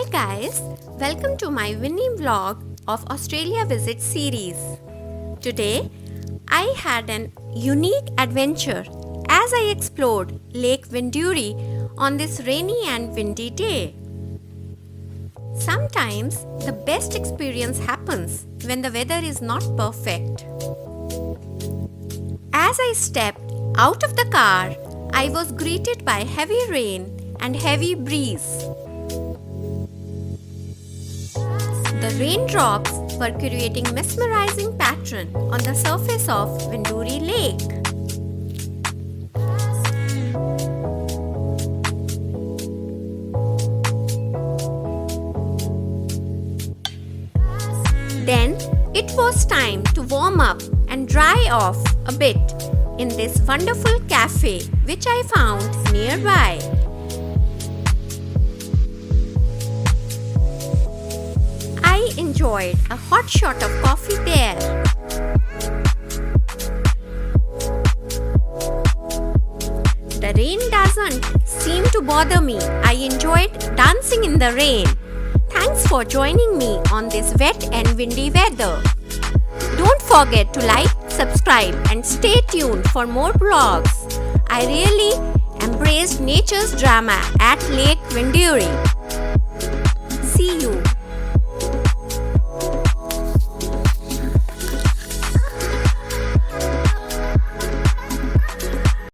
Hi guys, welcome to my Winnie vlog of Australia Visit series. Today, I had an unique adventure as I explored Lake Wendouree on this rainy and windy day. Sometimes the best experience happens when the weather is not perfect. As I stepped out of the car, I was greeted by heavy rain and heavy breeze. The raindrops were creating mesmerizing pattern on the surface of Wendouree Lake. Then it was time to warm up and dry off a bit in this wonderful cafe which I found nearby. I enjoyed a hot shot of coffee there. The rain doesn't seem to bother me. I enjoyed dancing in the rain. Thanks for joining me on this wet and windy weather. Don't forget to like, subscribe and stay tuned for more vlogs. I really embraced nature's drama at Lake Wendouree.